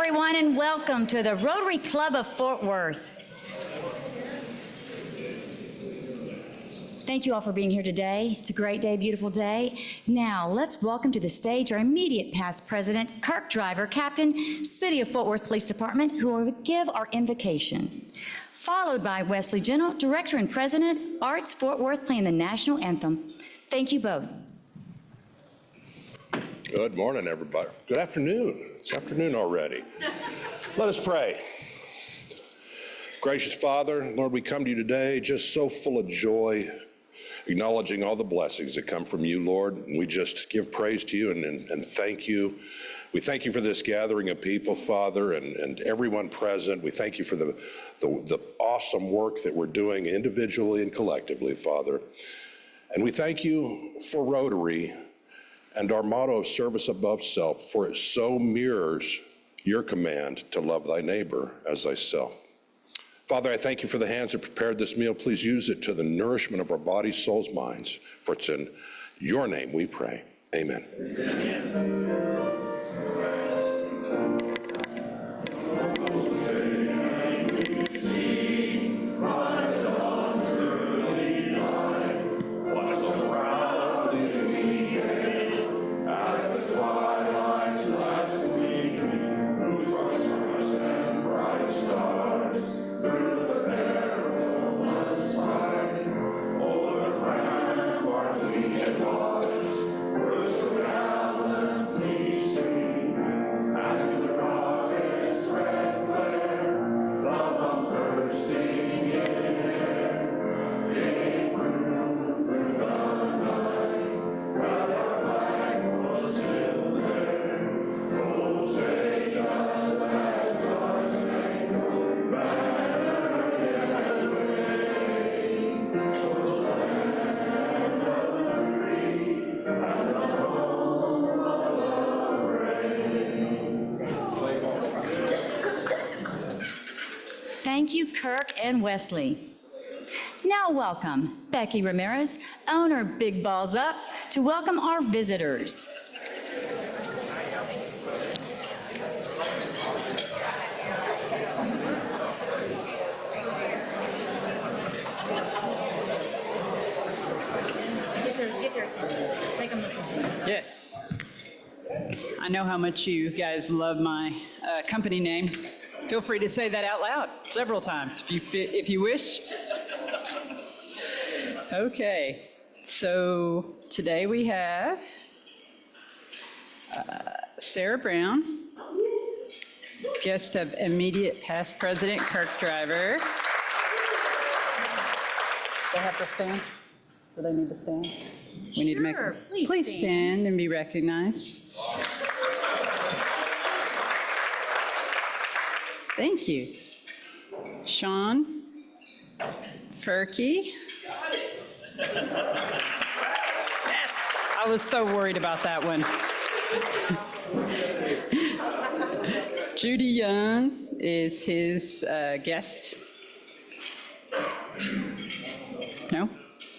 everyone, and welcome to the Rotary Club of Fort Worth. Thank you all for being here today. It's a great day, beautiful day. Now, let's welcome to the stage our immediate past president, Kirk Driver, Captain, City of Fort Worth Police Department, who will give our invocation. Followed by Wesley General, Director and President, Arts Fort Worth, playing the national anthem. Thank you both. Good morning, everybody. Good afternoon. It's afternoon already. Let us pray. Gracious Father, Lord, we come to you today just so full of joy, acknowledging all the blessings that come from you, Lord. And we just give praise to you and thank you. We thank you for this gathering of people, Father, and everyone present. We thank you for the awesome work that we're doing individually and collectively, Father. And we thank you for Rotary and our motto of service above self, for it so mirrors your command to love thy neighbor as thyself. Father, I thank you for the hands that prepared this meal. Please use it to the nourishment of our bodies, souls, minds. For it's in your name we pray. Amen. Amen. Thank you, Kirk and Wesley. Now welcome Becky Ramirez, owner Big Balls Up, to welcome our visitors. Get their attention. Make them listen to you. Yes. I know how much you guys love my company name. Feel free to say that out loud several times if you wish. Okay, so today we have Sarah Brown, guest of immediate past president Kirk Driver. Do they have to stand? Do they need to stand? We need to make them. Please stand and be recognized. Thank you. Sean Ferkey. Yes, I was so worried about that one. Judy Young is his guest. No,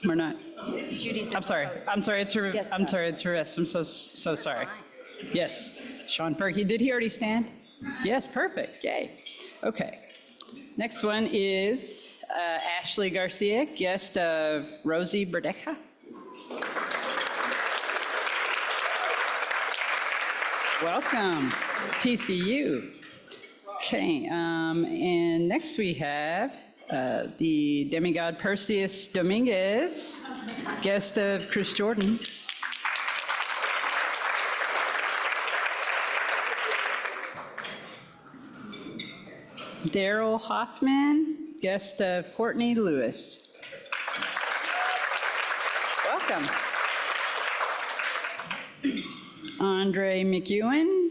we're not. I'm sorry. It's her. Yes, I'm sorry. It's her. I'm so sorry. Yes, Sean Ferkey. Did he already stand? Yes, perfect. Yay. Okay. Next one is Ashley Garcia, guest of Rosie Berdeca. Welcome, TCU. Okay, and next we have the demigod Perseus Dominguez, guest of Chris Jordan. Daryl Hoffman, guest of Courtney Lewis. Welcome. Andre McEwen,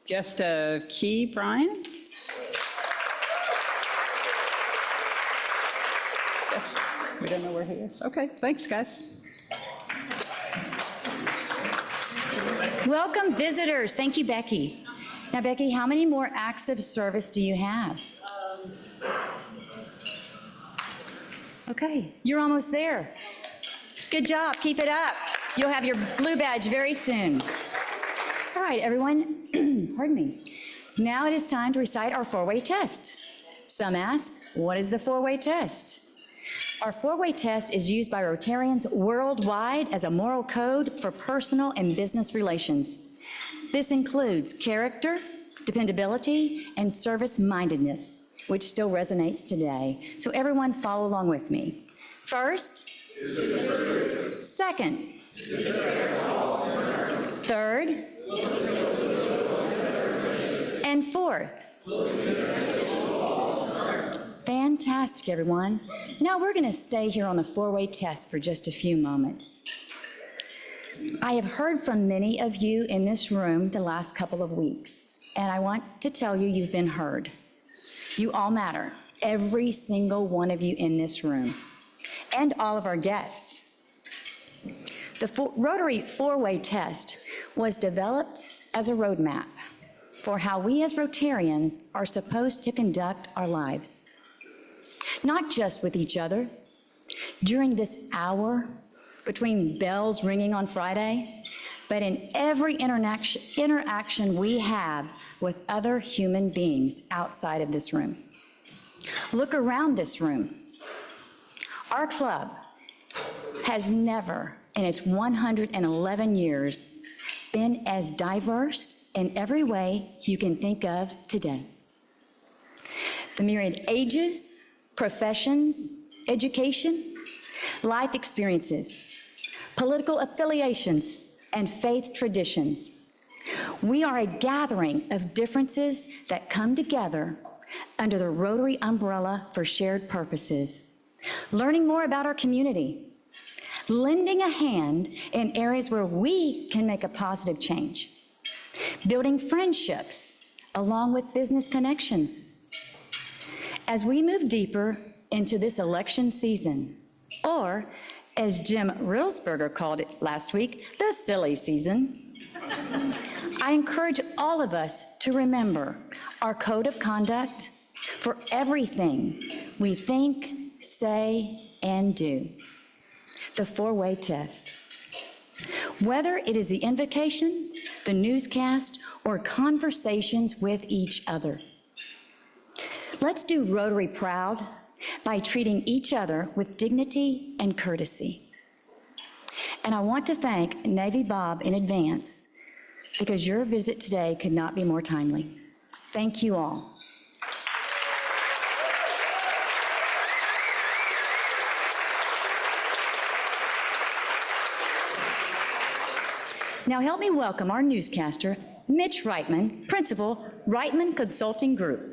guest of Key Bryant. Yes, we don't know where he is. Okay, thanks, guys. Welcome, visitors. Thank you, Becky. Now, Becky, how many more acts of service do you have? Okay, you're almost there. Good job, keep it up. You'll have your blue badge very soon. All right, everyone, pardon me. Now it is time to recite our four-way test. Some ask, what is the four-way test? Our four-way test is used by Rotarians worldwide as a moral code for personal and business relations. This includes character, dependability, and service-mindedness, which still resonates today. So everyone follow along with me. First, second, third, and fourth. Fantastic, everyone. Now we're going to stay here on the four-way test for just a few moments. I have heard from many of you in this room the last couple of weeks, and I want to tell you you've been heard. You all matter, every single one of you in this room, and all of our guests. The Rotary four-way test was developed as a roadmap for how we as Rotarians are supposed to conduct our lives. Not just with each other. During this hour between bells ringing on Friday, but in every interaction we have with other human beings outside of this room. Look around this room. Our club has never, in its 111 years, been as diverse in every way you can think of today. The myriad ages, professions, education, life experiences, political affiliations, and faith traditions. We are a gathering of differences that come together under the Rotary umbrella for shared purposes. Learning more about our community, lending a hand in areas where we can make a positive change, building friendships along with business connections. As we move deeper into this election season, or as Jim Rilsberger called it last week, the silly season, I encourage all of us to remember our code of conduct for everything we think, say, and do. The four-way test. Whether it is the invocation, the newscast, or conversations with each other. Let's do Rotary proud by treating each other with dignity and courtesy. And I want to thank Navy Bob in advance because your visit today could not be more timely. Thank you all. Now help me welcome our newscaster, Mitch Reitman, Principal, Reitman Consulting Group.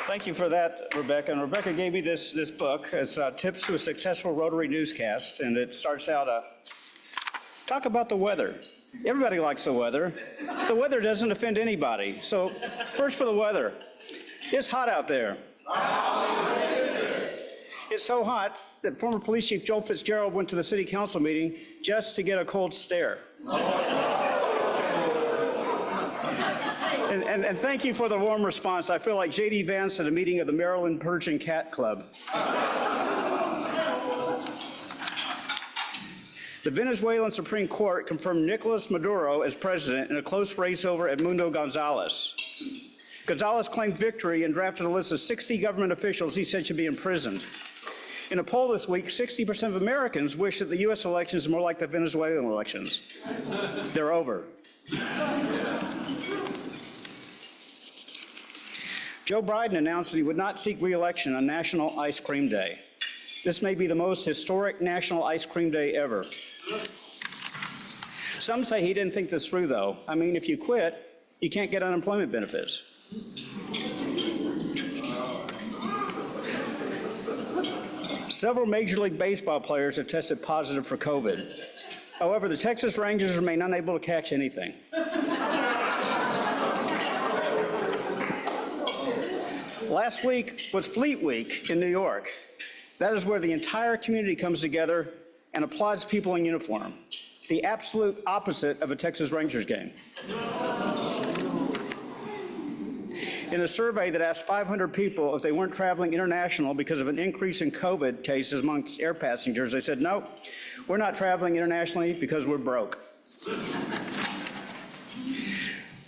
Thank you for that, Rebecca. And Rebecca gave me this book. It's Tips to a Successful Rotary Newscast, and it starts out, talk about the weather. Everybody likes the weather. The weather doesn't offend anybody. So first for the weather. It's hot out there. It's so hot that former Police Chief Joel Fitzgerald went to the City Council meeting just to get a cold stare. And thank you for the warm response. I feel like J.D. Vance at a meeting of the Maryland Persian Cat Club. The Venezuelan Supreme Court confirmed Nicolas Maduro as president in a close race over Edmundo Gonzalez. Gonzalez claimed victory and drafted a list of 60 government officials he said should be imprisoned. In a poll this week, 60% of Americans wish that the U.S. elections are more like the Venezuelan elections. They're over. Joe Biden announced that he would not seek re-election on National Ice Cream Day. This may be the most historic National Ice Cream Day ever. Some say he didn't think this through, though. I mean, if you quit, you can't get unemployment benefits. Several Major League Baseball players have tested positive for COVID. However, the Texas Rangers remain unable to catch anything. Last week was Fleet Week in New York. That is where the entire community comes together and applauds people in uniform, the absolute opposite of a Texas Rangers game. In a survey that asked 500 people if they weren't traveling international because of an increase in COVID cases amongst air passengers, they said, no, We're not traveling internationally because we're broke.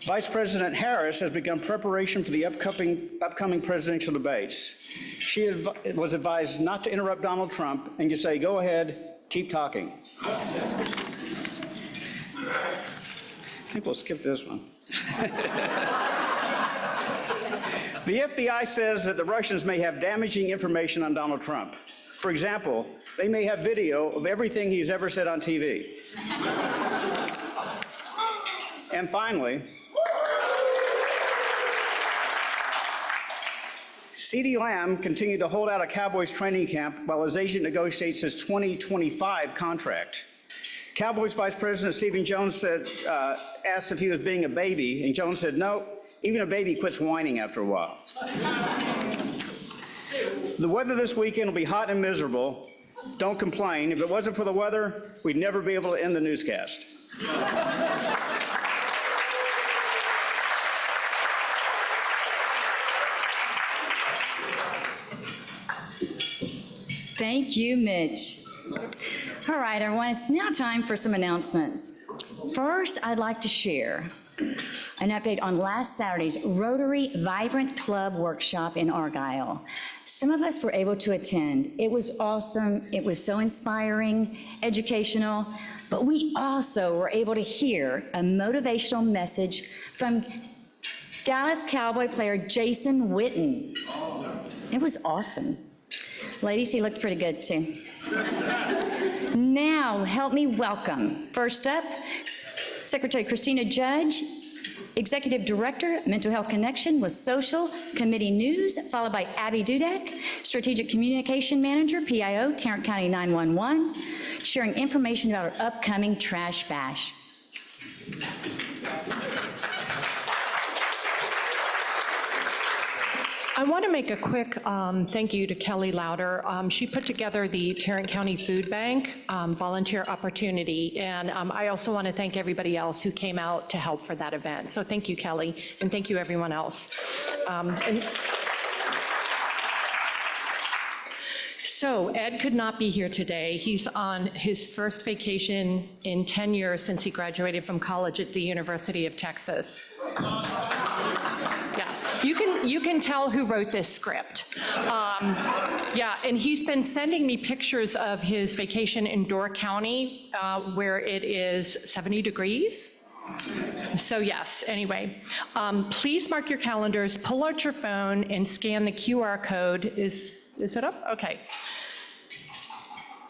Vice President Harris has begun preparation for the upcoming presidential debates. She was advised not to interrupt Donald Trump and to say, go ahead, keep talking. I think we'll skip this one. The FBI says that the Russians may have damaging information on Donald Trump. For example, they may have video of everything he's ever said on TV. And finally, CeeDee Lamb continued to hold out a Cowboys training camp while his agent negotiates his 2025 contract. Cowboys Vice President Stephen Jones asked if he was being a baby, and Jones said, no, even a baby quits whining after a while. The weather this weekend will be hot and miserable. Don't complain. If it wasn't for the weather, we'd never be able to end the newscast. Thank you, Mitch. All right, everyone, it's now time for some announcements. First, I'd like to share an update on last Saturday's Rotary Vibrant Club workshop in Argyle. Some of us were able to attend. It was awesome. It was so inspiring, educational, but we also were able to hear a motivational message from Dallas Cowboy player Jason Witten. It was awesome. Ladies, he looked pretty good too. Now, help me welcome, first up, Secretary Christina Judge, Executive Director, Mental Health Connection with Social Committee News, followed by Abby Dudek, Strategic Communication Manager, PIO, Tarrant County 911, sharing information about our upcoming Trash Bash. I want to make a quick thank you to Kelly Louder. She put together the Tarrant County Food Bank volunteer opportunity, and I also want to thank everybody else who came out to help for that event. So thank you, Kelly, and thank you, everyone else. So Ed could not be here today. He's on his first vacation in 10 years since he graduated from college at the University of Texas. You can tell who wrote this script. Yeah, and he's been sending me pictures of his vacation in Door County, where it is 70 degrees. So yes, anyway, please mark your calendars, pull out your phone and scan the QR code. Is it up? Okay.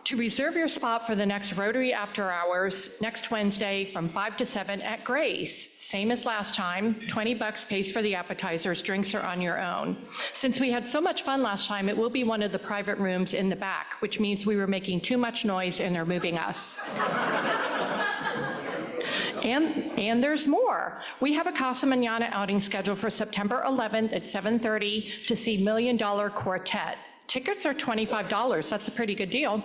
To reserve your spot for the next Rotary After Hours next Wednesday from 5 to 7 at Grace. Same as last time, $20 pays for the appetizers, drinks are on your own. Since we had so much fun last time, it will be one of the private rooms in the back, which means we were making too much noise and they're moving us. And there's more. We have a Casa Mañana outing scheduled for September 11th at 7:30 to see $1 Million Quartet. Tickets are $25, that's a pretty good deal.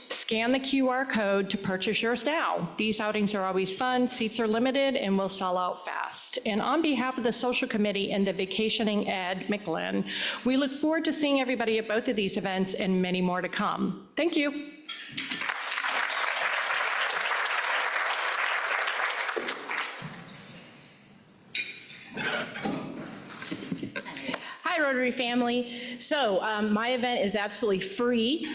Scan the QR code to purchase yours now. These outings are always fun, seats are limited, and will sell out fast. And on behalf of the Social Committee and the Vacationing Ed McGlynn, we look forward to seeing everybody at both of these events and many more to come. Thank you. Hi, Rotary family. So my event is absolutely free.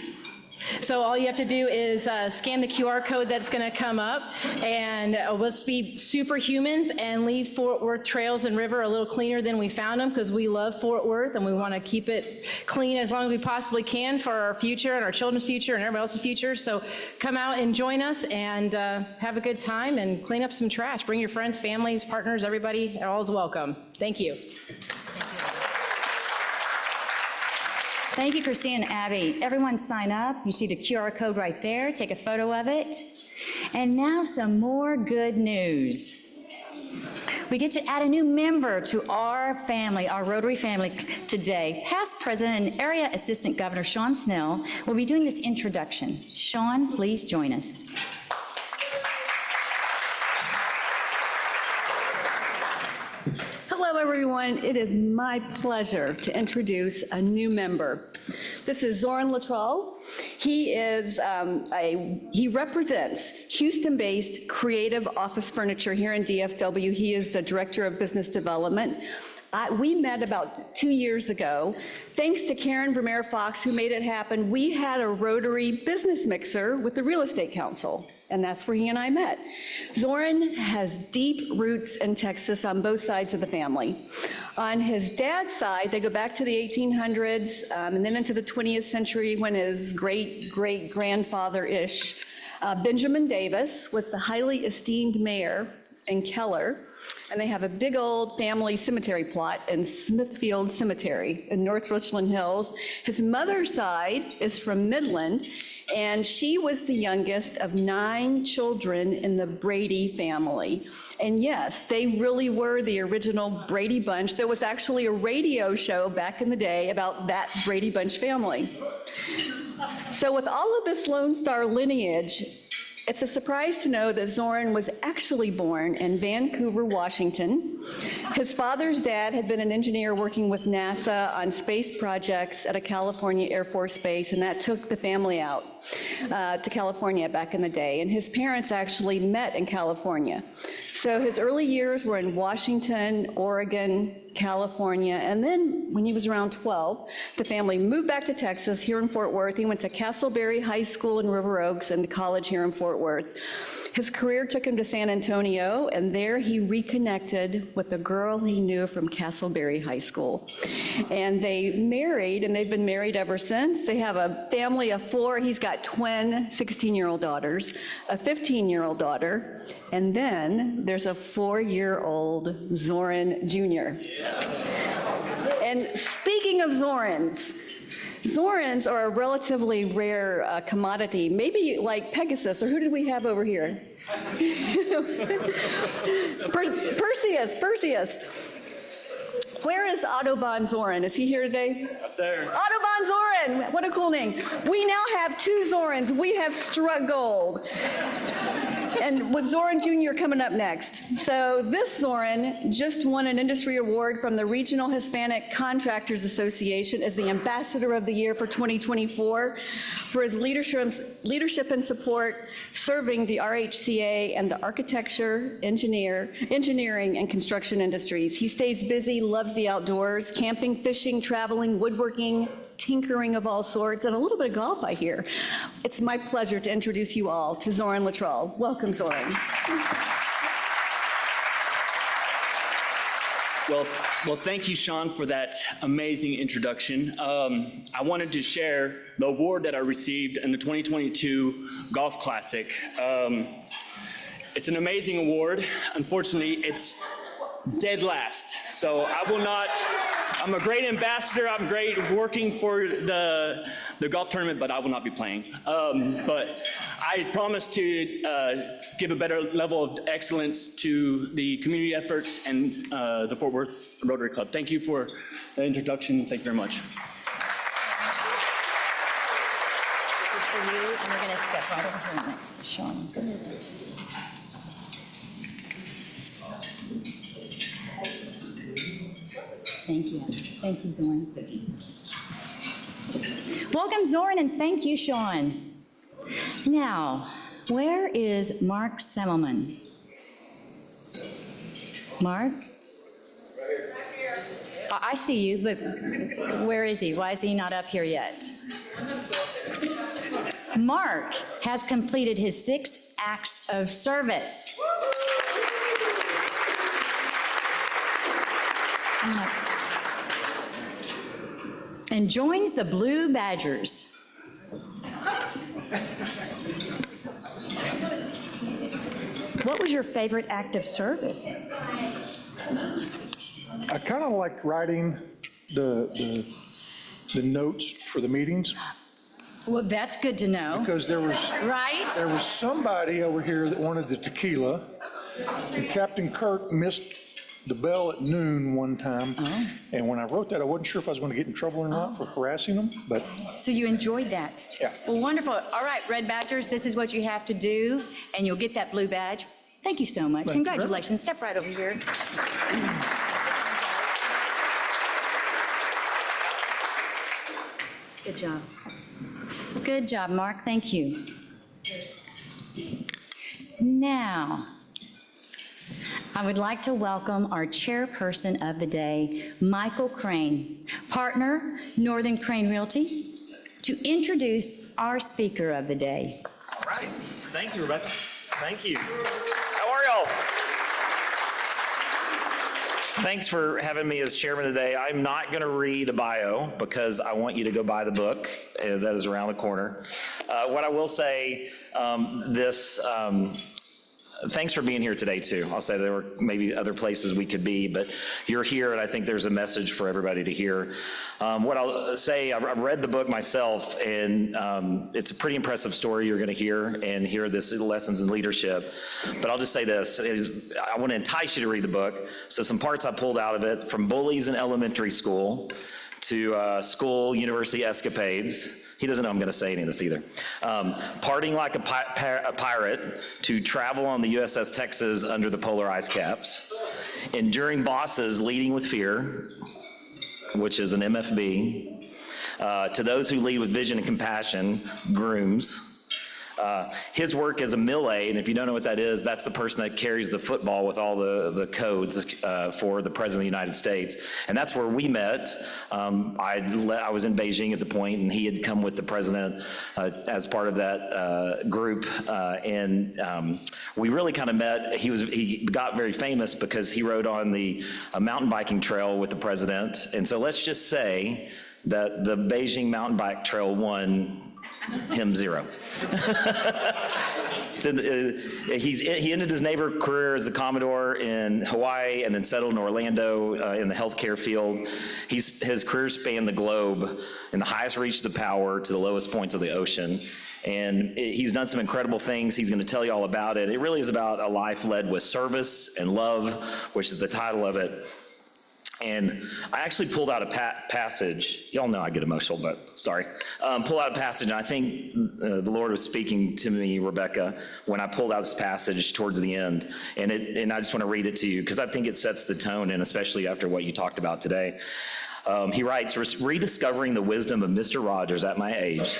So all you have to do is scan the QR code that's going to come up, and let's be superhumans and leave Fort Worth trails and river a little cleaner than we found them, because we love Fort Worth and we want to keep it clean as long as we possibly can for our future and our children's future and everybody else's future. So come out and join us and have a good time and clean up some trash. Bring your friends, families, partners, everybody. All is welcome. Thank you. Thank you, Christine and Abby. Everyone sign up. You see the QR code right there. Take a photo of it. And now some more good news. We get to add a new member to our family, our Rotary family today. Past President and Area Assistant Governor Sean Snell will be doing this introduction. Sean, please join us. Hello, everyone. It is my pleasure to introduce a new member. This is Zoran Latrell. He is he represents Houston-based Creative Office Furniture here in DFW. He is the Director of Business Development. We met about 2 years ago. Thanks to Karen Vermeer Fox, who made it happen, we had a Rotary business mixer with the Real Estate Council, and that's where he and I met. Zoran has deep roots in Texas on both sides of the family. On his dad's side, they go back to the 1800s and then into the 20th century when his great-great-grandfather-ish, Benjamin Davis, was the highly esteemed mayor in Keller. And they have a big old family cemetery plot in Smithfield Cemetery in North Richland Hills. His mother's side is from Midland, and she was the youngest of 9 children in the Brady family. And yes, they really were the original Brady Bunch. There was actually a radio show back in the day about that Brady Bunch family. So with all of this Lone Star lineage, it's a surprise to know that Zoran was actually born in Vancouver, Washington. His father's dad had been an engineer working with NASA on space projects at a California Air Force base, and that took the family out to California back in the day. And his parents actually met in California. So his early years were in Washington, Oregon, California, and then when he was around 12, the family moved back to Texas here in Fort Worth. He went to Castleberry High School in River Oaks and college here in Fort Worth. His career took him to San Antonio, and there he reconnected with a girl he knew from Castleberry High School. And they married, and they've been married ever since. They have a family of 4. He's got twin 16-year-old daughters, a 15-year-old daughter, and then there's a 4-year-old Zoran Jr. Yes. And speaking of Zorans, Zorans are a relatively rare commodity, maybe like Pegasus, or who did we have over here? Perseus. Where is Autobahn Zoran? Is he here today? Up there. Autobahn Zoran, what a cool name. We now have 2 Zorans. We have struck gold. And with Zoran Jr. coming up next. So this Zoran just won an industry award from the Regional Hispanic Contractors Association as the Ambassador of the Year for 2024 for his leadership and support serving the RHCA and the architecture, engineering, and construction industries. He stays busy, loves the outdoors, camping, fishing, traveling, woodworking, tinkering of all sorts, and a little bit of golf, I hear. It's my pleasure to introduce you all to Zoran Luttrell. Welcome, Zoran. Well, thank you, Sean, for that amazing introduction. I wanted to share the award that I received in the 2022 Golf Classic. It's an amazing award. Unfortunately, it's dead last, so I will not. I'm a great ambassador. I'm great working for the golf tournament, but I will not be playing. But I promise to give a better level of excellence to the community efforts and the Fort Worth Rotary Club. Thank you for the introduction. Thank you very much. This is for you, and we're going to step right over here next to Sean. Thank you. Thank you, Zoran. Welcome, Zoran, and thank you, Sean. Now, where is Mark Semmelman? Mark? I see you, but where is he? Why is he not up here yet? Mark has completed his 6 acts of service. And joins the Blue Badgers. What was your favorite act of service? I kind of liked writing the notes for the meetings, Well, that's good to know, because there was right? somebody over here that wanted the tequila, and Captain Kirk missed the bell at noon one time, and when I wrote that, I wasn't sure if I was going to get in trouble or not for harassing them, but So you enjoyed that? Yeah. Well, wonderful. All right, Red Badgers, this is what you have to do, and you'll get that blue badge. Thank you so much. Thank you very much. Congratulations. Step right over here. Good job. Good job, Mark. Thank you. Now, I would like to welcome our chairperson of the day, Michael Crane, partner, Northern Crane Realty, to introduce our speaker of the day. All right. Thank you, Rebecca. Thank you. How are y'all? Thanks for having me as chairman today. I'm not going to read a bio because I want you to go buy the book that is around the corner. What I will say, thanks for being here today, too. I'll say there were maybe other places we could be, but you're here, and I think there's a message for everybody to hear. What I'll say, I've read the book myself, and it's a pretty impressive story you're going to hear, and hear this lessons in leadership. But I'll just say this, I want to entice you to read the book. So some parts I pulled out of it, from bullies in elementary school to school university escapades. He doesn't know I'm going to say any of this either. Partying like a pirate, to travel on the USS Texas under the polar ice caps. Enduring bosses, leading with fear, which is an MFB. To those who lead with vision and compassion, grooms. His work as a mill aide, and if you don't know what that is, that's the person that carries the football with all the codes for the President of the United States. And that's where we met. I was in Beijing at the point, and he had come with the President as part of that group. We really kind of met. He got very famous because he rode on the mountain biking trail with the President. And so let's just say that the Beijing mountain bike trail won him zero. He ended his Naval career as a Commodore in Hawaii and then settled in Orlando in the healthcare field. His career spanned the globe, in the highest reaches of power to the lowest points of the ocean. And he's done some incredible things. He's going to tell you all about it. It really is about a life led with service and love, which is the title of it. And I actually pulled out a passage. Y'all know I get emotional, but sorry. Pull out a passage, and I think the Lord was speaking to me, Rebecca, when I pulled out this passage towards the end. And I just want to read it to you because I think it sets the tone, and especially after what you talked about today. He writes, rediscovering the wisdom of Mr. Rogers at my age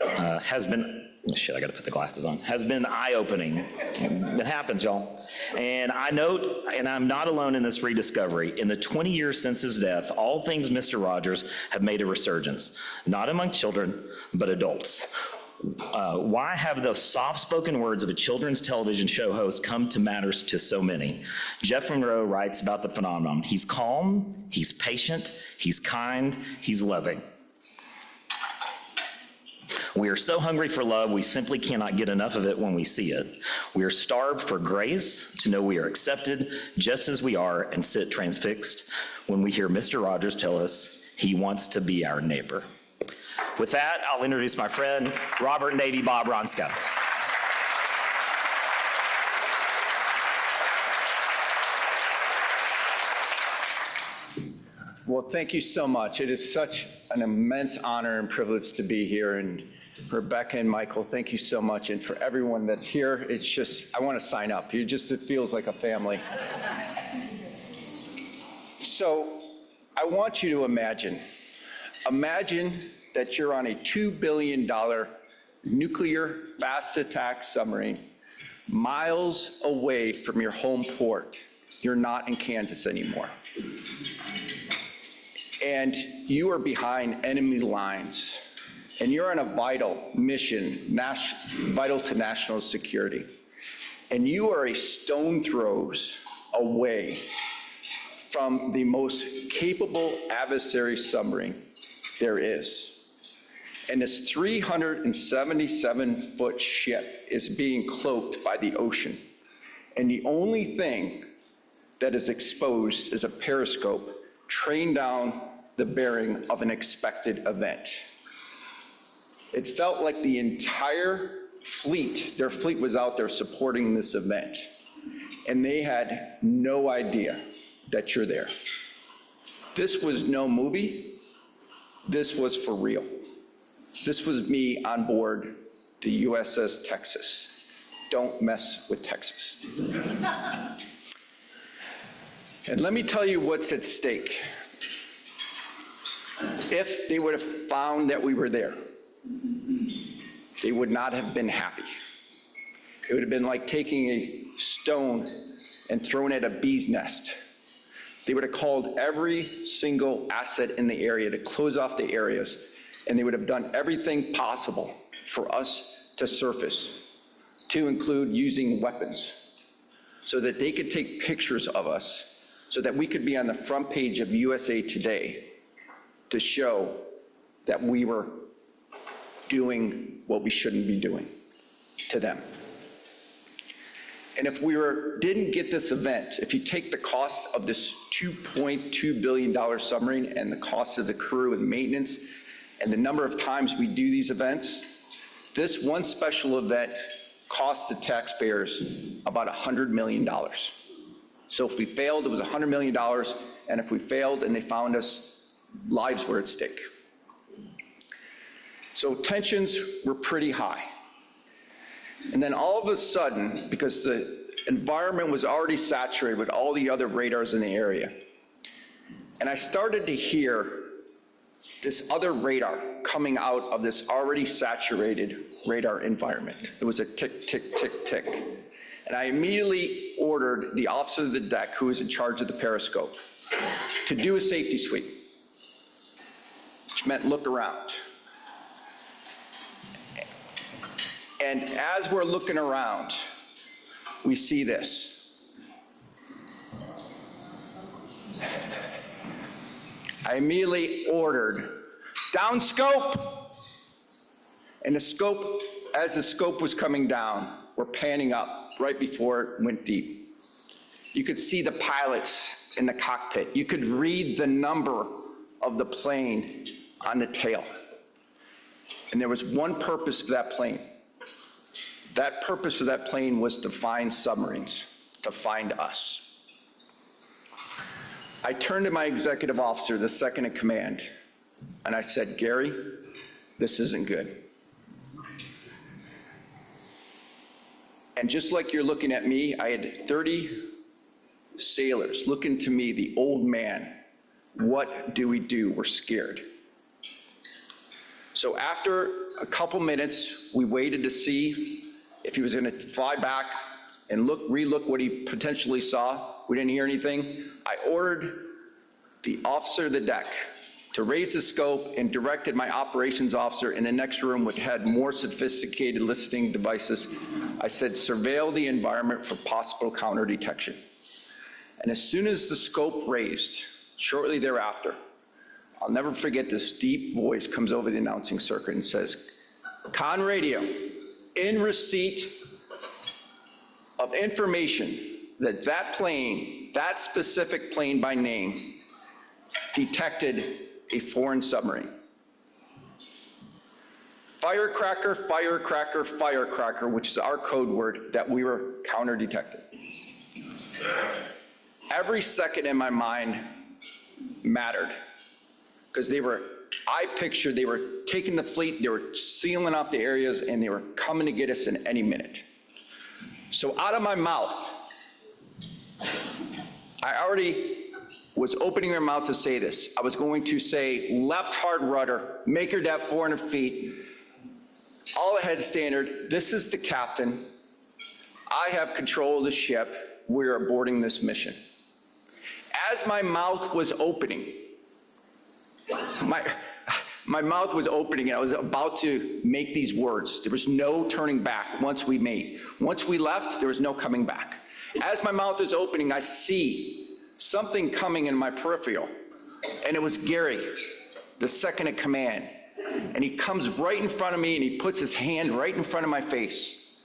has been, I got to put the glasses on, has been eye-opening. It happens, y'all. And I note, and I'm not alone in this rediscovery, in the 20 years since his death, all things Mr. Rogers have made a resurgence, not among children, but adults. Why have those soft-spoken words of a children's television show host come to matter to so many? Jeff Monroe writes about the phenomenon. He's calm, he's patient, he's kind, he's loving. We are so hungry for love, we simply cannot get enough of it when we see it. We are starved for grace, to know we are accepted just as we are, and sit transfixed when we hear Mr. Rogers tell us he wants to be our neighbor. With that, I'll introduce my friend, Robert Navy Bob Ronska. Well, thank you so much. It is such an immense honor and privilege to be here. And Rebecca and Michael, thank you so much. And for everyone that's here, it's just, I want to sign up. It feels like a family. So I want you to imagine that you're on a $2 billion nuclear fast attack submarine miles away from your home port. You're not in Kansas anymore. And you are behind enemy lines, and you're on a vital mission, vital to national security. And you are a stone throws away from the most capable adversary submarine there is. And this 377-foot ship is being cloaked by the ocean. And the only thing that is exposed is a periscope trained down the bearing of an expected event. It felt like the entire fleet, their fleet was out there supporting this event, and they had no idea that you're there. This was no movie. This was for real. This was me on board the USS Texas. Don't mess with Texas. And let me tell you what's at stake. If they would have found that we were there, they would not have been happy. It would have been like taking a stone and throwing it at a bee's nest. They would have called every single asset in the area to close off the areas, and they would have done everything possible for us to surface, to include using weapons, so that they could take pictures of us, so that we could be on the front page of USA Today to show that we were doing what we shouldn't be doing to them. And if we didn't get this event, if you take the cost of this $2.2 billion submarine and the cost of the crew and maintenance and the number of times we do these events, this one special event cost the taxpayers about $100 million. So if we failed, it was $100 million, and if we failed and they found us, lives were at stake. So tensions were pretty high. And then all of a sudden, because the environment was already saturated with all the other radars in the area, and I started to hear this other radar coming out of this already saturated radar environment. It was a tick, tick, tick, tick. And I immediately ordered the officer of the deck, who was in charge of the periscope, to do a safety sweep, which meant look around. And as we're looking around, we see this. I immediately ordered, down scope! And the scope, as the scope was coming down, we're panning up right before it went deep. You could see the pilots in the cockpit. You could read the number of the plane on the tail. And there was one purpose for that plane. That purpose of that plane was to find submarines, to find us. I turned to my executive officer, the second in command, and I said, Gary, this isn't good. And just like you're looking at me, I had 30 sailors looking to me, the old man. What do we do? We're scared. So after a couple minutes, we waited to see if he was going to fly back and relook what he potentially saw. We didn't hear anything. I ordered the officer of the deck to raise the scope and directed my operations officer in the next room, which had more sophisticated listening devices. I said, surveil the environment for possible counter detection. And as soon as the scope raised, shortly thereafter, I'll never forget this deep voice comes over the announcing circuit and says, Con radio, in receipt of information that that plane, that specific plane by name, detected a foreign submarine. Firecracker, firecracker, firecracker, which is our code word that we were counter-detected. Every second in my mind mattered, because I pictured they were taking the fleet, they were sealing off the areas, and they were coming to get us in any minute. So out of my mouth, I already was opening my mouth to say this. I was going to say, left hard rudder, make her depth 400 feet, all ahead standard, this is the captain, I have control of the ship, we're aborting this mission. As my mouth was opening, my mouth was opening and I was about to make these words. There was no turning back once we made. Once we left, there was no coming back. As my mouth is opening, I see something coming in my peripheral. And it was Gary, the second in command. And he comes right in front of me and he puts his hand right in front of my face.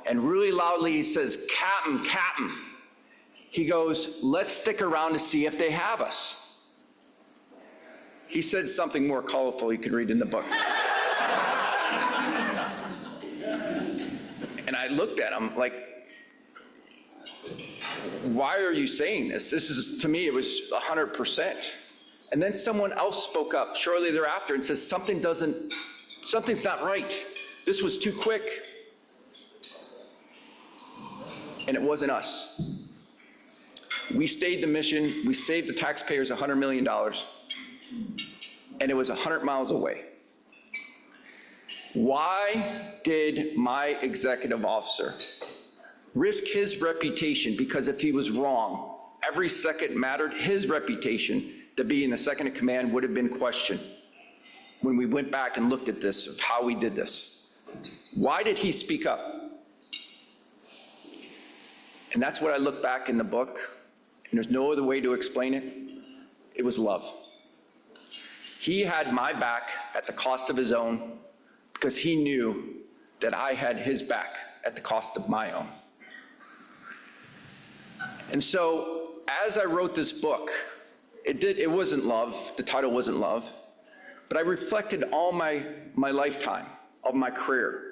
And really loudly he says, Captain, Captain. He goes, let's stick around to see if they have us. He said something more colorful you could read in the book. And I looked at him like, why are you saying this? This is, to me, it was 100%. And then someone else spoke up shortly thereafter and says, something's not right. This was too quick. And it wasn't us. We stayed the mission. We saved the taxpayers $100 million. And it was 100 miles away. Why did my executive officer risk his reputation? Because if he was wrong, every second mattered. His reputation to be in the second in command would have been questioned when we went back and looked at this, of how we did this. Why did he speak up? And that's what I look back in the book, and there's no other way to explain it. It was love. He had my back at the cost of his own because he knew that I had his back at the cost of my own. And so as I wrote this book, it wasn't love, the title wasn't love, but I reflected all my lifetime of my career.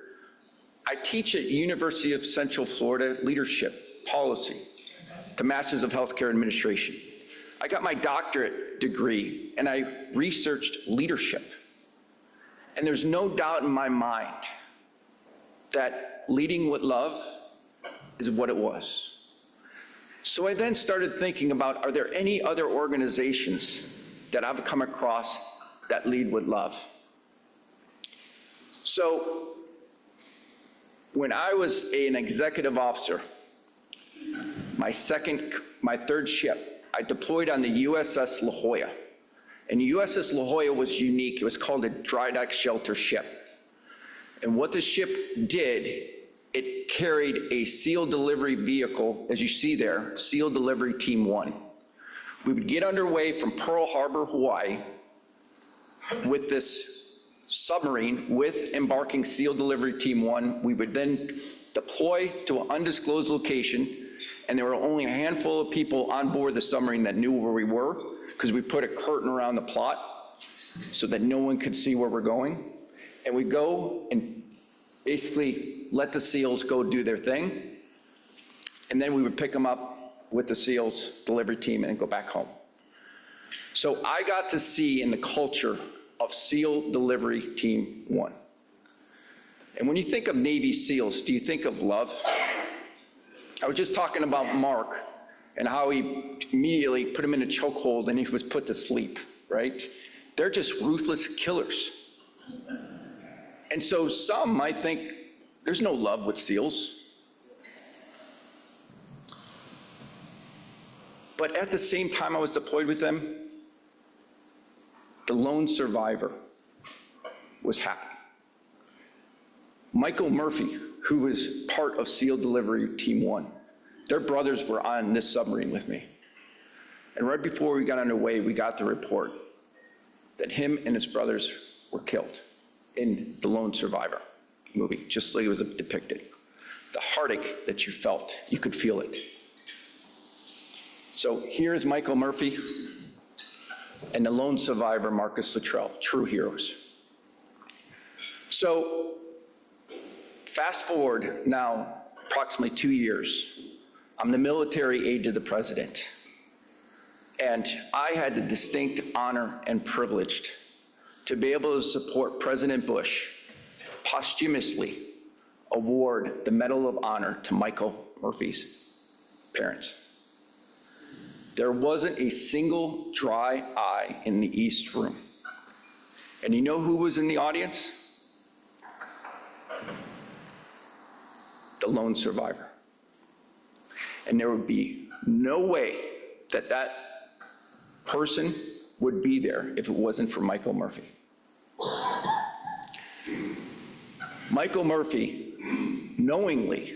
I teach at University of Central Florida leadership policy, the Masters of Healthcare Administration. I got my doctorate degree and I researched leadership. And there's no doubt in my mind that leading with love is what it was. So I then started thinking about, are there any other organizations that I've come across that lead with love? So when I was an executive officer, my third ship, I deployed on the USS La Jolla. And the USS La Jolla was unique. It was called a dry dock shelter ship. And what the ship did, it carried a SEAL delivery vehicle, as you see there, SEAL Delivery Team 1. We would get underway from Pearl Harbor, Hawaii, with this submarine with embarking SEAL Delivery Team 1. We would then deploy to an undisclosed location, and there were only a handful of people on board the submarine that knew where we were, because we put a curtain around the plot so that no one could see where we're going. And we go and basically let the SEALs go do their thing, and then we would pick them up with the SEALs delivery team and go back home. So I got to see in the culture of SEAL Delivery Team 1. And when you think of Navy SEALs, do you think of love? I was just talking about Mark and how he immediately put him in a chokehold and he was put to sleep, right? They're just ruthless killers. And so some might think there's no love with SEALs. But at the same time I was deployed with them, the lone survivor was happy. Michael Murphy, who was part of SEAL Delivery Team 1, their brothers were on this submarine with me. And right before we got underway, we got the report that him and his brothers were killed in The Lone Survivor movie, just like it was depicted. The heartache that you felt, you could feel it. So here is Michael Murphy and the lone survivor, Marcus Luttrell, true heroes. So fast forward now approximately 2 years. I'm the military aide to the president. And I had the distinct honor and privilege to be able to support President Bush posthumously award the Medal of Honor to Michael Murphy's parents. There wasn't a single dry eye in the East Room. And you know who was in the audience? The lone survivor. And there would be no way that that person would be there if it wasn't for Michael Murphy. Michael Murphy knowingly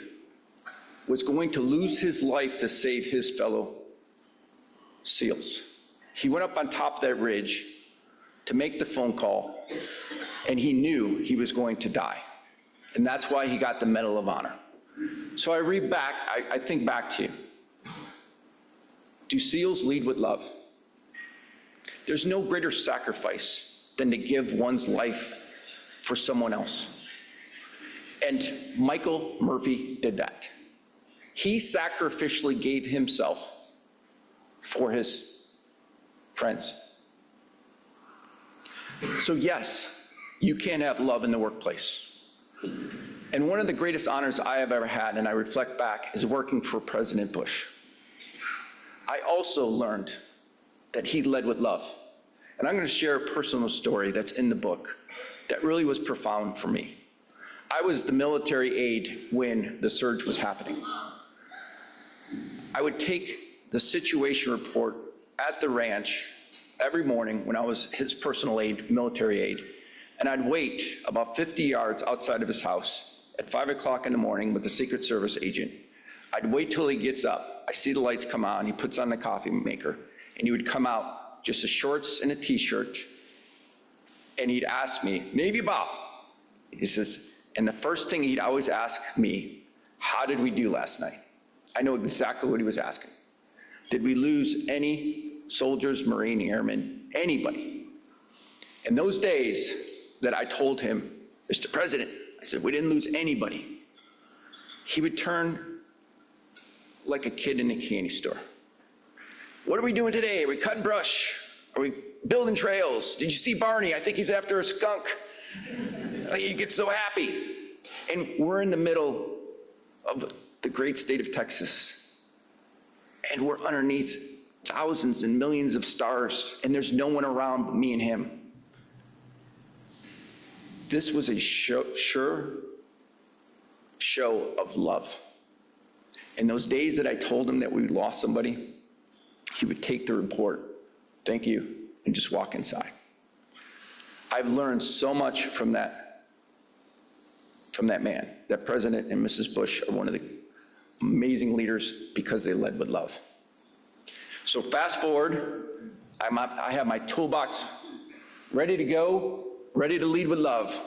was going to lose his life to save his fellow SEALs. He went up on top of that ridge to make the phone call, and he knew he was going to die. And that's why he got the Medal of Honor. So I think back to you. Do SEALs lead with love? There's no greater sacrifice than to give one's life for someone else. And Michael Murphy did that. He sacrificially gave himself for his friends. So yes, you can have love in the workplace. And one of the greatest honors I have ever had, and I reflect back, is working for President Bush. I also learned that he led with love. And I'm going to share a personal story that's in the book that really was profound for me. I was the military aide when the surge was happening. I would take the situation report at the ranch every morning when I was his personal aide, military aide, and I'd wait about 50 yards outside of his house at 5 o'clock in the morning with the Secret Service agent. I'd wait till he gets up. I see the lights come on. He puts on the coffee maker, and he would come out just a shorts and a T-shirt, and he'd ask me, Navy Bob, he says, and the first thing he'd always ask me, how did we do last night? I know exactly what he was asking. Did we lose any soldiers, Marine, airmen, anybody? In those days that I told him, Mr. President, I said, we didn't lose anybody, he would turn like a kid in a candy store. What are we doing today? Are we cutting brush? Are we building trails? Did you see Barney? I think he's after a skunk. He gets so happy. And we're in the middle of the great state of Texas, and we're underneath thousands and millions of stars, and there's no one around but me and him. This was a sure show of love. In those days that I told him that we lost somebody, he would take the report, thank you, and just walk inside. I've learned so much from that man. That President and Mrs. Bush are one of the amazing leaders because they led with love. So fast forward, I have my toolbox ready to go, ready to lead with love.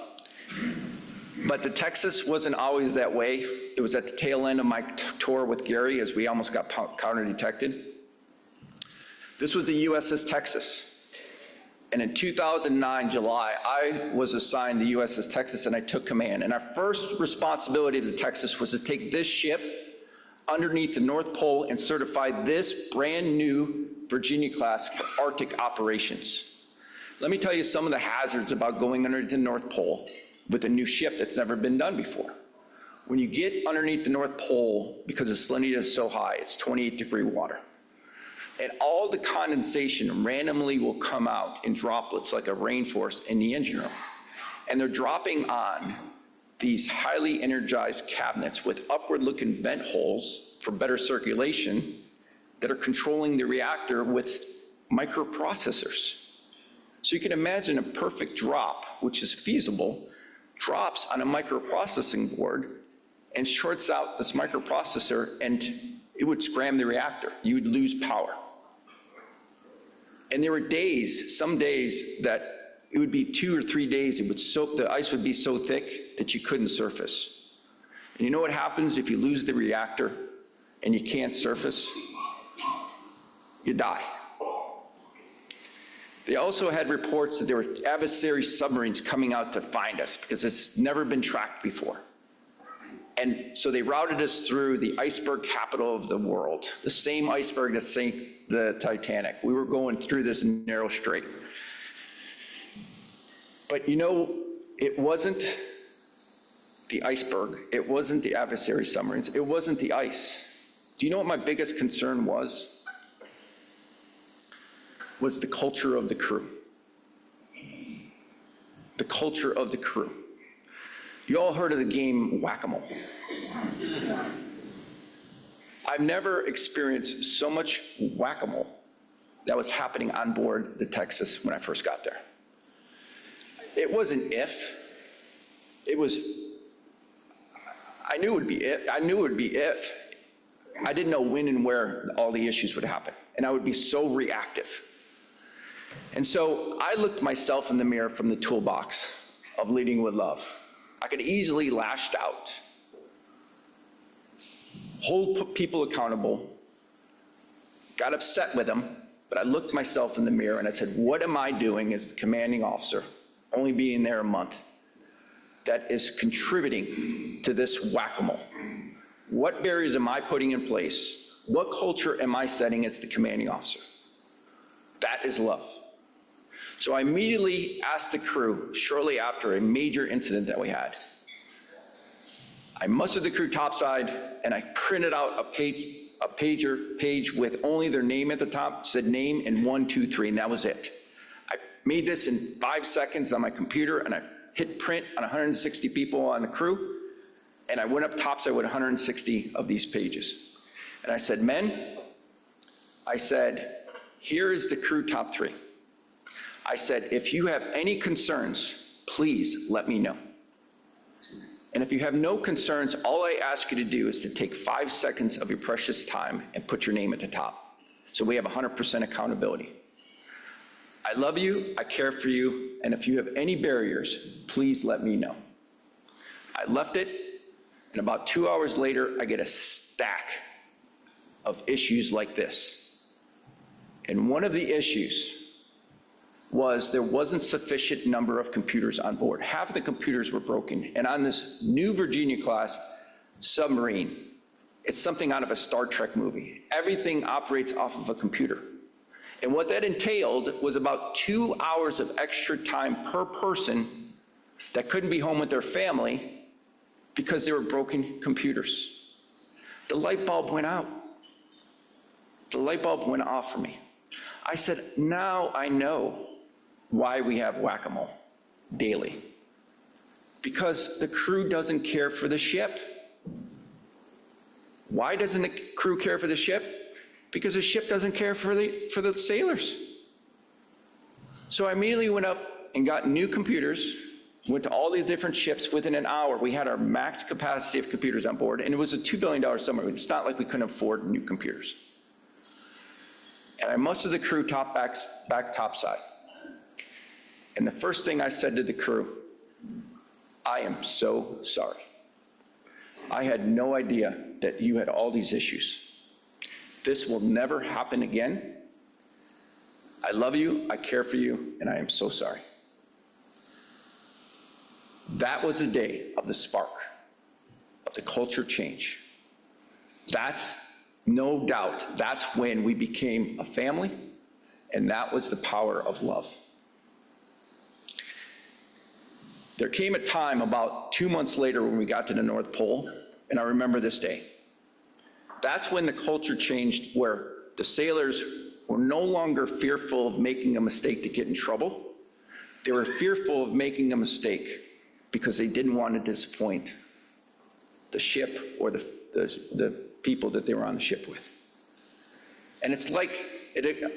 But the Texas wasn't always that way. It was at the tail end of my tour with Gary as we almost got counter-detected. This was the USS Texas. And in 2009, July, I was assigned the USS Texas and I took command. And our first responsibility of the Texas was to take this ship underneath the North Pole and certify this brand new Virginia class for Arctic operations. Let me tell you some of the hazards about going underneath the North Pole with a new ship that's never been done before. When you get underneath the North Pole, because the salinity is so high, it's 28-degree water. And all the condensation randomly will come out in droplets like a rainforest in the engine room. And they're dropping on these highly energized cabinets with upward-looking vent holes for better circulation that are controlling the reactor with microprocessors. So you can imagine a perfect drop, which is feasible, drops on a microprocessing board and shorts out this microprocessor, and it would scram the reactor. You would lose power. And there were days, some days, that it would be 2 or 3 days, the ice would be so thick that you couldn't surface. And you know what happens if you lose the reactor and you can't surface? You die. They also had reports that there were adversary submarines coming out to find us because it's never been tracked before. And so they routed us through the iceberg capital of the world, the same iceberg that sank the Titanic. We were going through this narrow strait. But you know, it wasn't the iceberg, it wasn't the adversary submarines, it wasn't the ice. Do you know what my biggest concern was? Was the culture of the crew. The culture of the crew. You all heard of the game Whack-A-Mole. I've never experienced so much Whack-A-Mole that was happening on board the Texas when I first got there. It wasn't if, it was, I knew it would be if, I didn't know when and where all the issues would happen, and I would be so reactive. And so I looked myself in the mirror from the toolbox of leading with love. I could easily lashed out, hold people accountable, got upset with them, but I looked myself in the mirror and I said, what am I doing as the commanding officer, only being there a month, that is contributing to this whack-a-mole? What barriers am I putting in place? What culture am I setting as the commanding officer? That is love. So I immediately asked the crew, shortly after a major incident that we had, I mustered the crew topside and I printed out a page with only their name at the top, said name and 1, 2, 3, and that was it. I made this in 5 seconds on my computer and I hit print on 160 people on the crew, and I went up topside with 160 of these pages. And I said, men, I said, here is the crew top 3. I said, if you have any concerns, please let me know. And if you have no concerns, all I ask you to do is to take 5 seconds of your precious time and put your name at the top. So we have 100% accountability. I love you, I care for you, and if you have any barriers, please let me know. I left it, and about 2 hours later, I get a stack of issues like this. And one of the issues was there wasn't sufficient number of computers on board. Half of the computers were broken. And on this new Virginia class submarine, it's something out of a Star Trek movie. Everything operates off of a computer. And what that entailed was about 2 hours of extra time per person that couldn't be home with their family because they were broken computers. The light bulb went out. The light bulb went off for me. I said, now I know why we have whack-a-mole daily. Because the crew doesn't care for the ship. Why doesn't the crew care for the ship? Because the ship doesn't care for the sailors. So I immediately went up and got new computers, went to all the different ships. Within an hour, we had our max capacity of computers on board, and it was a $2 billion submarine. It's not like we couldn't afford new computers. And I mustered the crew back topside. And the first thing I said to the crew, I am so sorry. I had no idea that you had all these issues. This will never happen again. I love you, I care for you, and I am so sorry. That was the day of the spark, of the culture change. That's no doubt, that's when we became a family, and that was the power of love. There came a time about 2 months later when we got to the North Pole, and I remember this day. That's when the culture changed, where the sailors were no longer fearful of making a mistake to get in trouble. They were fearful of making a mistake because they didn't want to disappoint the ship or the people that they were on the ship with. And it's like,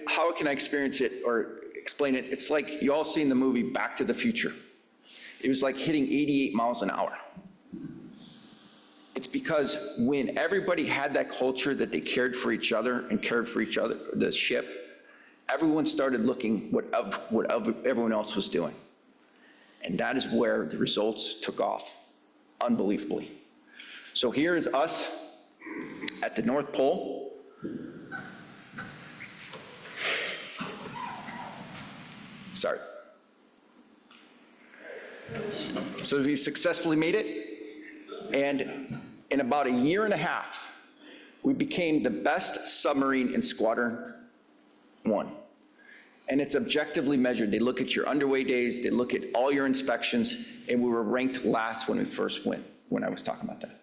how can I experience it or explain it? It's like you all seen the movie Back to the Future. It was like hitting 88 miles an hour. It's because when everybody had that culture that they cared for each other and cared for each other, the ship, everyone started looking what everyone else was doing. And that is where the results took off, unbelievably. So here is us at the North Pole. Sorry. So we successfully made it, and in about a year and a half, we became the best submarine in Squadron 1. And it's objectively measured. They look at your underway days, they look at all your inspections, and we were ranked last when we first went, when I was talking about that.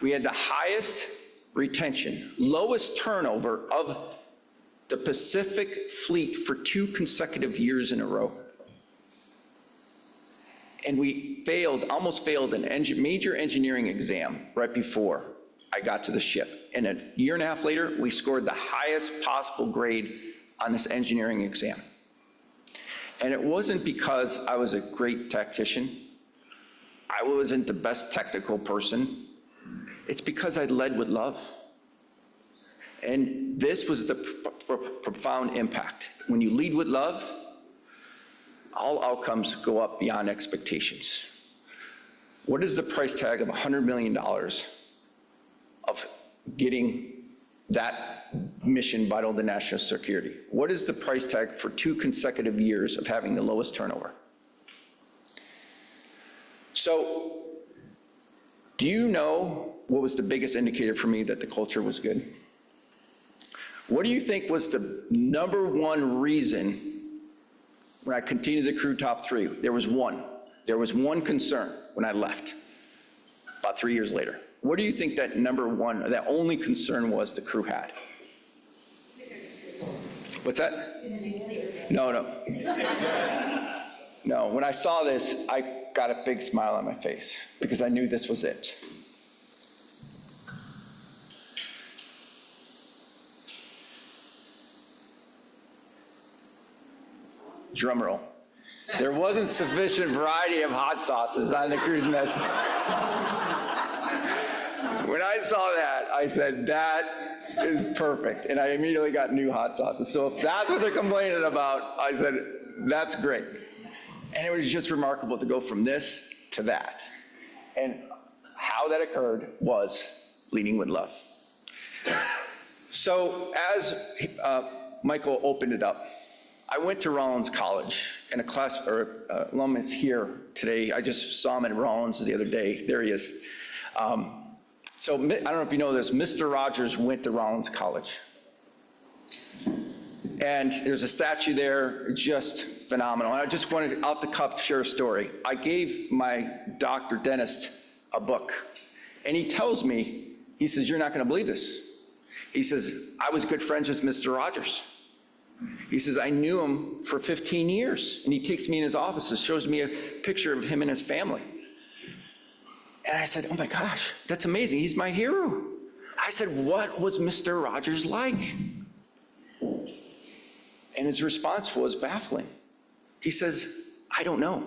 We had the highest retention, lowest turnover of the Pacific Fleet for 2 consecutive years in a row. And we almost failed an major engineering exam right before I got to the ship. And a year and a half later, we scored the highest possible grade on this engineering exam. And it wasn't because I was a great tactician. I wasn't the best technical person. It's because I led with love. And this was the profound impact. When you lead with love, all outcomes go up beyond expectations. What is the price tag of $100 million of getting that mission vital to national security? What is the price tag for 2 consecutive years of having the lowest turnover? So, do you know what was the biggest indicator for me that the culture was good? What do you think was the #1 reason when I continued the crew top 3? There was one. There was one concern when I left, about 3 years later. What do you think that #1, that only concern was the crew had? What's that? No. No, when I saw this, I got a big smile on my face because I knew this was it. Drum roll. There wasn't sufficient variety of hot sauces on the cruise message. When I saw that, I said, that is perfect. And I immediately got new hot sauces. So if that's what they're complaining about, I said, that's great. And it was just remarkable to go from this to that. And how that occurred was leading with love. So as Michael opened it up, I went to Rollins College, and a class or alum is here today. I just saw him at Rollins the other day. There he is. So I don't know if you know this, Mr. Rogers went to Rollins College. And there's a statue there, just phenomenal. And I just wanted, off the cuff, to share a story. I gave my doctor dentist a book, and he tells me, he says, you're not gonna believe this. He says, I was good friends with Mr. Rogers. He says, I knew him for 15 years. And he takes me in his office and shows me a picture of him and his family. And I said, oh my gosh, that's amazing. He's my hero. I said, what was Mr. Rogers like? And his response was baffling. He says, I don't know.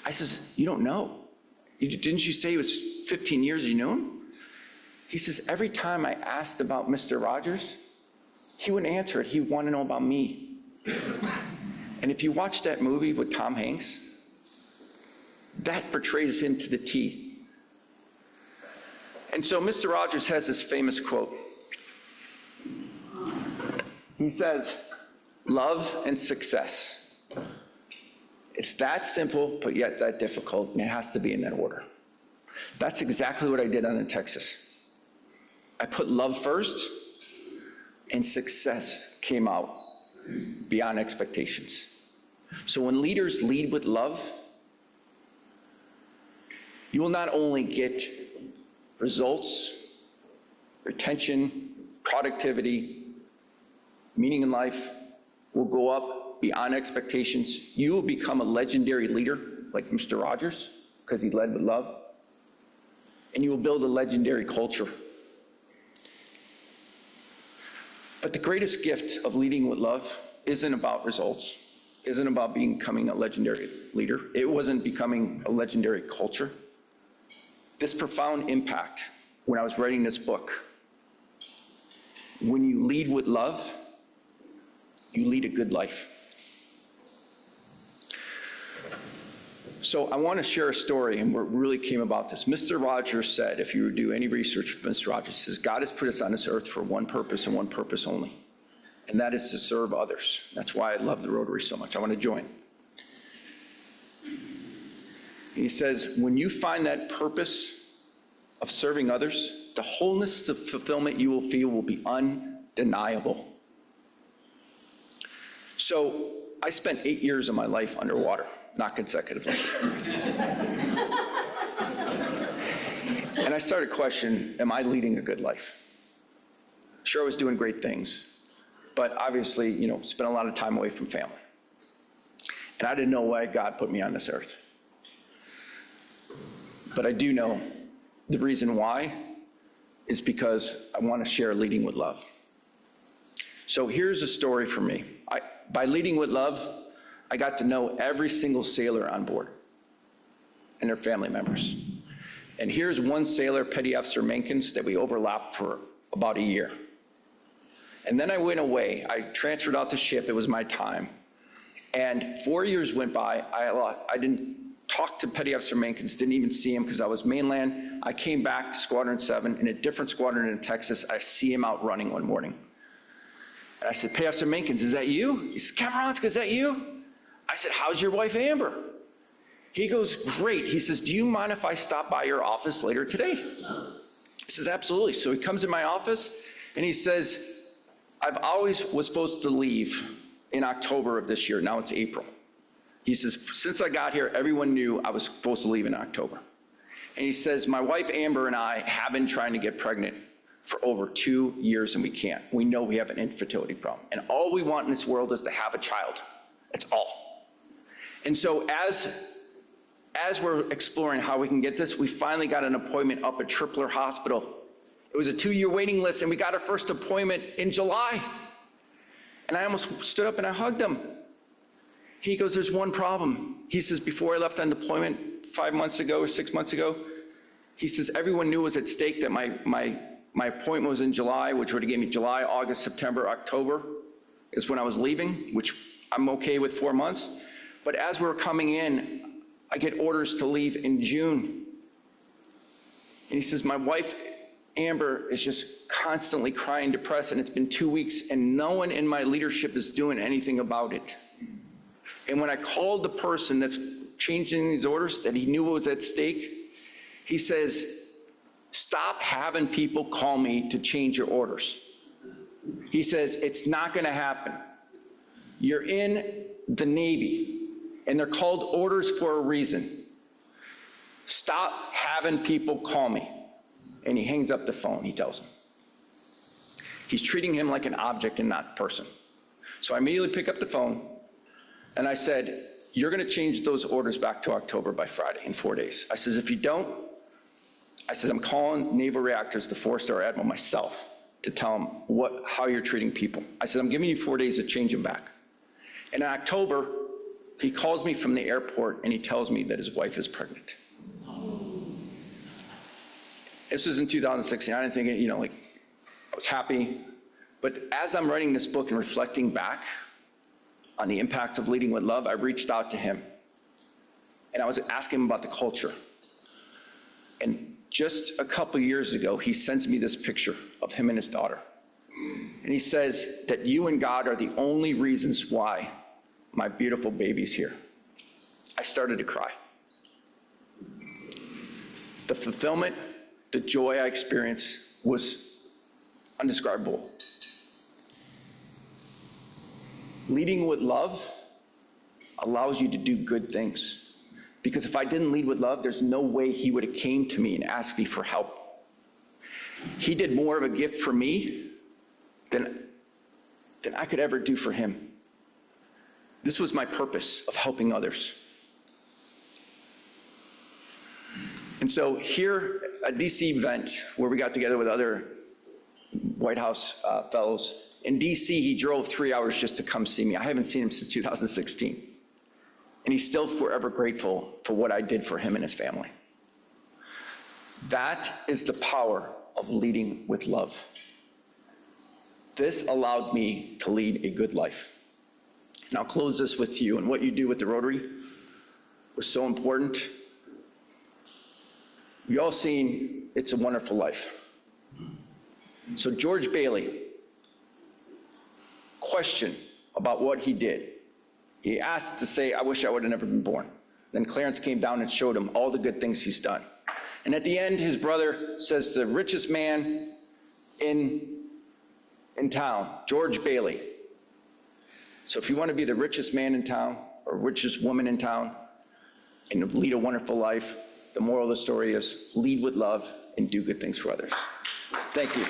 I says, you don't know? Didn't you say it was 15 years you knew him? He says, every time I asked about Mr. Rogers, he wouldn't answer it. He would want to know about me. And if you watch that movie with Tom Hanks, that portrays him to the T. And so Mr. Rogers has this famous quote. He says, love and success. It's that simple, but yet that difficult, and it has to be in that order. That's exactly what I did on in Texas. I put love first, and success came out beyond expectations. So when leaders lead with love, you will not only get results, retention, productivity, meaning in life will go up beyond expectations. You will become a legendary leader like Mr. Rogers because he led with love. And you will build a legendary culture. But the greatest gift of leading with love isn't about results, isn't about becoming a legendary leader. It wasn't becoming a legendary culture. This profound impact when I was writing this book. When you lead with love, you lead a good life. So I want to share a story and what really came about this. Mr. Rogers said, if you do any research with Mr. Rogers, says God has put us on this earth for one purpose and one purpose only, and that is to serve others. That's why I love the Rotary so much. I want to join. He says, when you find that purpose of serving others, the wholeness of fulfillment you will feel will be undeniable. So I spent 8 years of my life underwater, not consecutively. And I started questioning, am I leading a good life? Sure, I was doing great things, but obviously, spent a lot of time away from family. And I didn't know why God put me on this earth. But I do know the reason why is because I want to share leading with love. So here's a story for me. By leading with love, I got to know every single sailor on board and their family members. And here's one sailor, Petty Officer Menkins, that we overlapped for about a year. And then I went away. I transferred out the ship. It was my time. And 4 years went by. I didn't talk to Petty Officer Menkins, didn't even see him because I was mainland. I came back to Squadron 7 in a different squadron in Texas. I see him out running one morning. And I said, Petty Officer Menkins, is that you? He said, Cameronska, is that you? I said, how's your wife, Amber? He goes, great. He says, do you mind if I stop by your office later today? He says, absolutely. So he comes in my office and he says, I've always was supposed to leave in October of this year. Now it's April. He says, since I got here, everyone knew I was supposed to leave in October. And he says, my wife, Amber, and I have been trying to get pregnant for over 2 years and we can't. We know we have an infertility problem. And all we want in this world is to have a child. That's all. And so as we're exploring how we can get this, we finally got an appointment up at Tripler Hospital. It was a 2-year waiting list, and we got our first appointment in July. And I almost stood up and I hugged him. He goes, there's one problem. He says, before I left on deployment 5 months ago or 6 months ago, he says, everyone knew it was at stake that my appointment was in July, which would have given me July, August, September, October is when I was leaving, which I'm okay with 4 months. But as we were coming in, I get orders to leave in June. And he says, my wife, Amber, is just constantly crying, depressed, and it's been 2 weeks, and no one in my leadership is doing anything about it. And when I called the person that's changing these orders, that he knew was at stake, he says, stop having people call me to change your orders. He says, it's not going to happen. You're in the Navy, and they're called orders for a reason. Stop having people call me. And he hangs up the phone, he tells him. He's treating him like an object and not a person. So I immediately pick up the phone, and I said, you're going to change those orders back to October by Friday in 4 days. I says, if you don't, I says, I'm calling Naval Reactors, the 4-star Admiral, myself, to tell them how you're treating people. I said, I'm giving you 4 days to change them back. And in October, he calls me from the airport, and he tells me that his wife is pregnant. This was in 2016. I didn't think, I was happy. But as I'm writing this book and reflecting back on the impacts of leading with love, I reached out to him. And I was asking him about the culture. And just a couple years ago, he sends me this picture of him and his daughter. And he says that you and God are the only reasons why my beautiful baby's here. I started to cry. The fulfillment, the joy I experienced was indescribable. Leading with love allows you to do good things. Because if I didn't lead with love, there's no way he would have came to me and asked me for help. He did more of a gift for me than I could ever do for him. This was my purpose of helping others. And so here, a DC event where we got together with other White House fellows. In DC, he drove 3 hours just to come see me. I haven't seen him since 2016. And he's still forever grateful for what I did for him and his family. That is the power of leading with love. This allowed me to lead a good life. And I'll close this with you. And what you do with the Rotary was so important. You've all seen It's a Wonderful Life. So George Bailey, question about what he did. He asked to say, I wish I would have never been born. Then Clarence came down and showed him all the good things he's done. And at the end, his brother says, the richest man in town, George Bailey. So if you want to be the richest man in town or richest woman in town and lead a wonderful life, the moral of the story is lead with love and do good things for others. Thank you.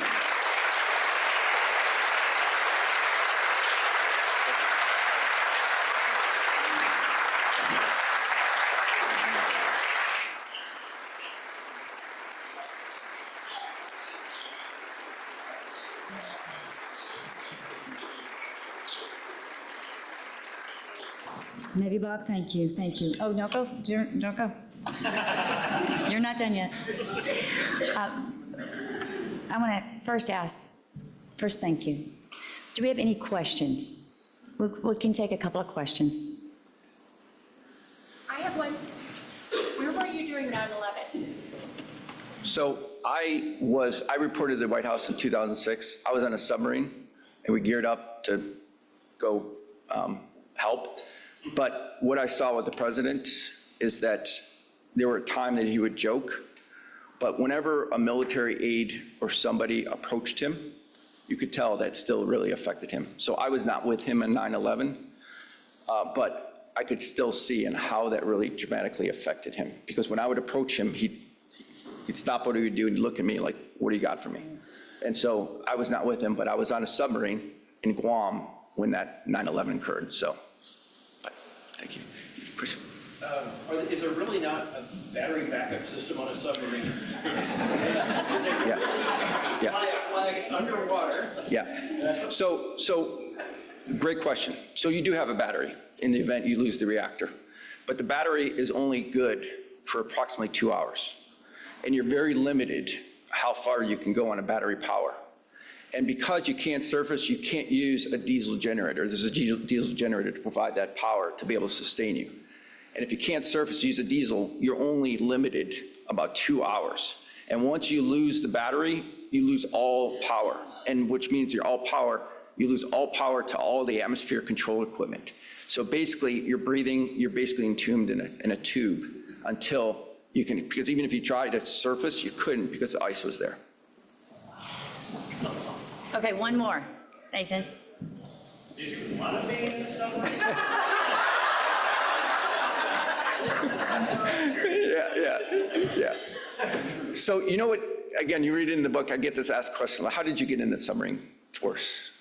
Navy Bob, thank you, thank you. Oh, don't go, don't go. You're not done yet. I want to first thank you. Do we have any questions? We can take a couple of questions. I have one. Where were you during 9/11? So I reported to the White House in 2006. I was on a submarine, and we geared up to go help. But what I saw with the president is that there were times that he would joke, but whenever a military aide or somebody approached him, you could tell that still really affected him. So I was not with him in 9/11, but I could still see and how that really dramatically affected him. Because when I would approach him, he'd stop what he would do and look at me like, what do you got for me? And so I was not with him, but I was on a submarine in Guam when that 9/11 occurred, so. But thank you. Is there really not a battery backup system on a submarine? Yeah. Like underwater? Yeah. So, great question. So you do have a battery in the event you lose the reactor, but the battery is only good for approximately 2 hours. And you're very limited how far you can go on a battery power. And because you can't surface, you can't use a diesel generator. There's a diesel generator to provide that power to be able to sustain you. And if you can't surface, use a diesel, you're only limited about 2 hours. And once you lose the battery, you lose all power, and which means you lose all power to all the atmosphere control equipment. So basically, you're basically entombed in a tube until you can, because even if you tried to surface, you couldn't because the ice was there. Okay, one more. Nathan? Did you want to be in the submarine? Yeah. So you know what, again, you read it in the book, I get this asked question, how did you get in the submarine force?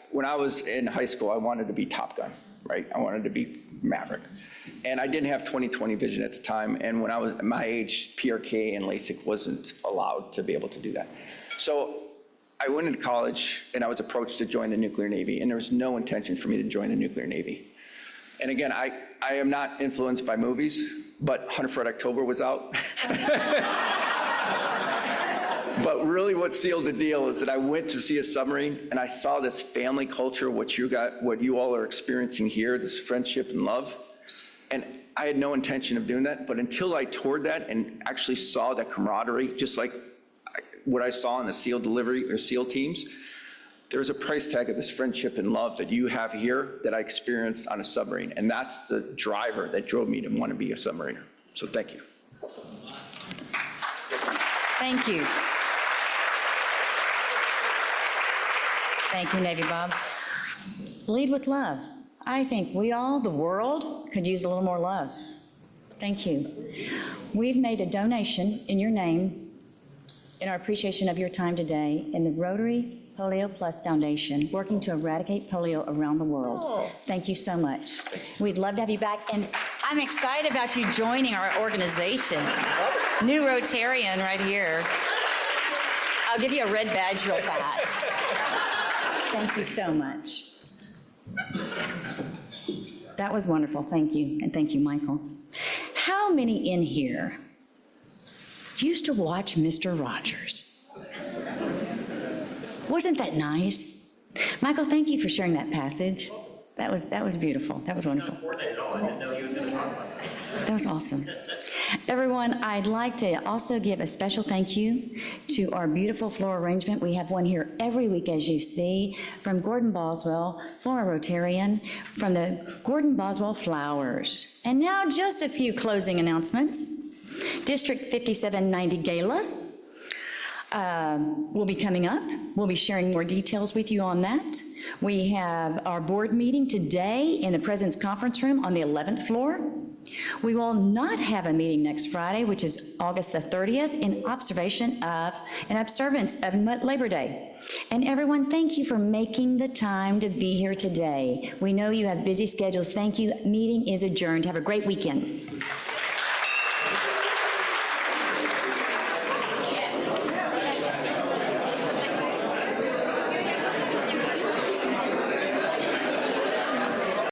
When I was in high school, I wanted to be Top Gun, right? I wanted to be Maverick. And I didn't have 20/20 vision at the time, and when I was my age, PRK and LASIK wasn't allowed to be able to do that. So I went into college, and I was approached to join the nuclear Navy, and there was no intention for me to join the nuclear Navy. And again, I am not influenced by movies, but Hunter for Red October was out. But really what sealed the deal is that I went to see a submarine, and I saw this family culture, what you all are experiencing here, this friendship and love. And I had no intention of doing that, but until I toured that and actually saw that camaraderie, just like what I saw in the SEAL delivery or SEAL teams, there's a price tag of this friendship and love that you have here that I experienced on a submarine. And that's the driver that drove me to want to be a submariner. So thank you. Thank you. Thank you, Navy Bob. Lead with love. I think we all, the world, could use a little more love. Thank you. We've made a donation in your name in our appreciation of your time today in the Rotary Polio Plus Foundation, working to eradicate polio around the world. Oh. Thank you so much. We'd love to have you back, and I'm excited about you joining our organization. New Rotarian right here. I'll give you a red badge real fast. Thank you so much. That was wonderful. Thank you, and thank you, Michael. How many in here used to watch Mr. Rogers? Wasn't that nice? Michael, thank you for sharing that passage. That was beautiful. That was wonderful. I didn't know he was going to talk about that. That was awesome. Everyone, I'd like to also give a special thank you to our beautiful floral arrangement. We have one here every week, as you see, from Gordon Boswell, Flora Rotarian, from the Gordon Boswell Flowers. And now just a few closing announcements. District 5790 Gala will be coming up. We'll be sharing more details with you on that. We have our board meeting today in the President's Conference Room on the 11th floor. We will not have a meeting next Friday, which is August the 30th, in observance of Labor Day. And everyone, thank you for making the time to be here today. We know you have busy schedules. Thank you. Meeting is adjourned. Have a great weekend.